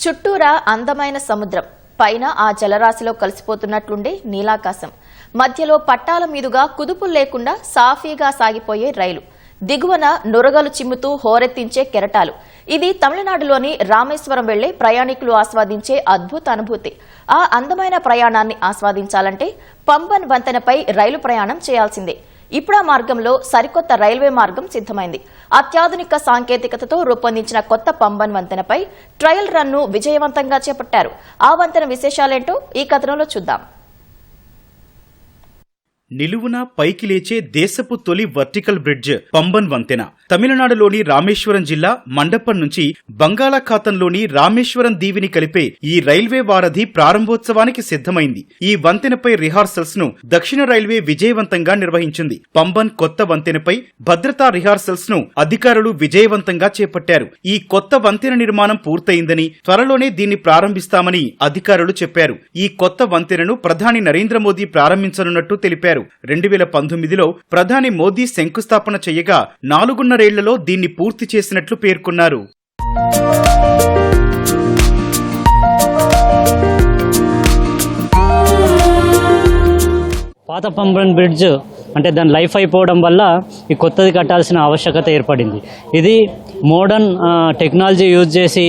చుట్టూరా అందమైన సముద్రం, పైన ఆ జలరాశిలో కలిసిపోతున్నట్లుండే నీలాకాశం, మధ్యలో పట్టాల మీదుగా కుదుపులు లేకుండా సాఫీగా సాగిపోయే రైలు, దిగువన నురగలు చిమ్ముతూ హోరెత్తించే కెరటాలు. ఇది తమిళనాడులోని రామేశ్వరం వెళ్లే ప్రయాణికులు ఆస్వాదించే అద్భుత అనుభూతి. ఆ అందమైన ప్రయాణాన్ని ఆస్వాదించాలంటే పంబన్ వంతెనపై రైలు ప్రయాణం చేయాల్సిందే. ఇప్పుడు ఆ మార్గంలో సరికొత్త రైల్వే మార్గం సిద్దమైంది. అత్యాధునిక సాంకేతికతతో రూపొందించిన కొత్త పంబన్ వంతెనపై ట్రయల్ రన్ను విజయవంతంగా చేపట్టారు. ఆ వంతెన విశేషాలేంటో ఈ కథనంలో చూద్దాం. నిలువున పైకి లేచే దేశపు తొలి వర్టికల్ బ్రిడ్జ్ పంబన్ వంతెన తమిళనాడులోని రామేశ్వరం జిల్లా మండపం నుంచి బంగాళాఖాతంలోని రామేశ్వరం దీవిని కలిపే ఈ రైల్వే వారధి ప్రారంభోత్సవానికి సిద్దమైంది. ఈ వంతెనపై రిహార్సల్స్ ను దక్షిణ రైల్వే విజయవంతంగా నిర్వహించింది. పంబన్ కొత్త వంతెనపై భద్రతా రిహార్సల్స్ ను అధికారులు విజయవంతంగా చేపట్టారు. ఈ కొత్త వంతెన నిర్మాణం పూర్తయిందని, త్వరలోనే దీన్ని ప్రారంభిస్తామని అధికారులు చెప్పారు. ఈ కొత్త వంతెనను ప్రధాని నరేంద్ర మోదీ ప్రారంభించనున్నట్టు తెలిపారు. 2019లో ప్రధాని మోదీ శంకుస్థాపన చేయగా 4.5 ఏళ్లలో దీన్ని పూర్తి చేసినట్లు పేర్కొన్నారు. పాత పంబన్ బ్రిడ్జ్ అంటే దాని లైఫ్ అయిపోవడం వల్ల ఈ కొత్తది కట్టాల్సిన ఆవశ్యకత ఏర్పడింది. ఇది మోడర్న్ టెక్నాలజీ యూజ్ చేసి,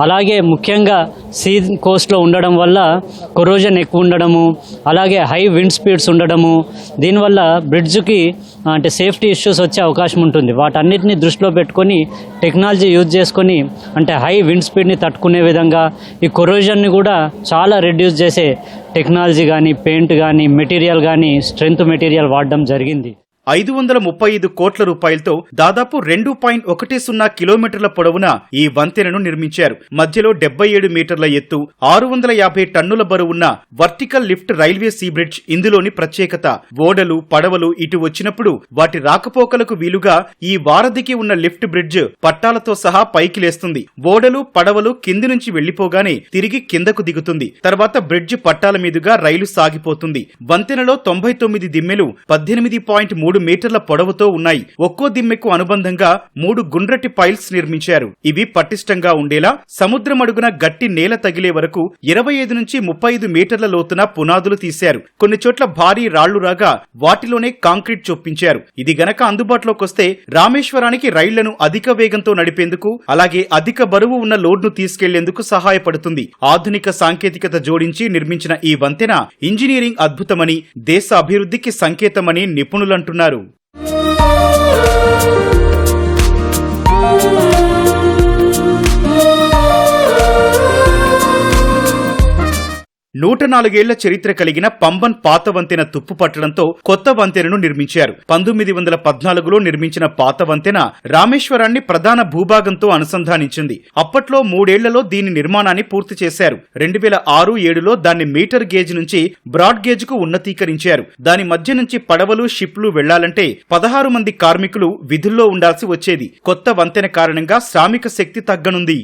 అలాగే ముఖ్యంగా సీ కోస్ట్లో ఉండడం వల్ల కొరోజన్ ఎక్కువ ఉండడము, అలాగే హై విండ్ స్పీడ్స్ ఉండడము, దీనివల్ల బ్రిడ్జ్కి అంటే సేఫ్టీ ఇష్యూస్ వచ్చే అవకాశం ఉంటుంది. వాటన్నిటిని దృష్టిలో పెట్టుకొని టెక్నాలజీ యూజ్ చేసుకొని అంటే హై విండ్ స్పీడ్ని తట్టుకునే విధంగా ఈ కొరోజన్ని కూడా చాలా రెడ్యూస్ చేసే టెక్నాలజీ కానీ, పెయింట్ కానీ, మెటీరియల్ కానీ, స్ట్రెంత్ మెటీరియల్ వాడడం జరిగింది. 535 కోట్ల రూపాయలతో దాదాపు 2.10 కిలోమీటర్ల పొడవున ఈ వంతెనను నిర్మించారు. మధ్యలో 77 మీటర్ల ఎత్తు, 650 టన్నుల బరువున్న vertical lift railway sea bridge ఇందులోని ప్రత్యేకత. ఓడలు, పడవలు ఇటు వచ్చినప్పుడు వాటి రాకపోకలకు వీలుగా ఈ వారధికి ఉన్న లిఫ్ట్ బ్రిడ్జ్ పట్టాలతో సహా పైకి లేస్తుంది. ఓడలు, పడవలు కింది నుంచి వెళ్లిపోగానే తిరిగి కిందకు దిగుతుంది. తర్వాత బ్రిడ్జ్ పట్టాల మీదుగా రైలు సాగిపోతుంది. వంతెనలో 99 దిమ్మెలు 18.3 మీటర్ల పొడవుతో ఉన్నాయి. ఒక్కో దిమ్మెకు అనుబంధంగా 3 గుండ్రటి పైల్స్ నిర్మించారు. ఇవి పటిష్టంగా ఉండేలా సముద్రం అడుగున గట్టి నేల తగిలే వరకు 25 నుంచి 35 మీటర్ల లోతున పునాదులు తీశారు. కొన్ని చోట్ల భారీ రాళ్లు రాగా వాటిలోనే కాంక్రీట్ చొప్పించారు. ఇది గనక అందుబాటులోకొస్తే రామేశ్వరానికి రైళ్లను అధిక వేగంతో నడిపేందుకు, అలాగే అధిక బరువు ఉన్న లోడ్ను తీసుకెళ్లేందుకు సహాయపడుతుంది. ఆధునిక సాంకేతికత జోడించి నిర్మించిన ఈ వంతెన ఇంజనీరింగ్ అద్భుతమని, దేశ అభివృద్ధికి సంకేతమని నిపుణులంటున్నారు. 104 ఏళ్ల చరిత్ర కలిగిన పంబన్ పాత వంతెన తుప్పు పట్టడంతో కొత్త వంతెనను నిర్మించారు. 1914లో నిర్మించిన పాత వంతెన రామేశ్వరాన్ని ప్రధాన భూభాగంతో అనుసంధానించింది. అప్పట్లో 3 ఏళ్లలో దీని నిర్మాణాన్ని పూర్తి చేశారు. 2006-7లో దాన్ని మీటర్ గేజ్ నుంచి బ్రాడ్ గేజ్ కు ఉన్నతీకరించారు. దాని మధ్య నుంచి పడవలు, షిప్లు వెళ్లాలంటే 16 మంది కార్మికులు విధుల్లో ఉండాల్సి వచ్చేది. కొత్త వంతెన కారణంగా శ్రామిక శక్తి తగ్గనుంది.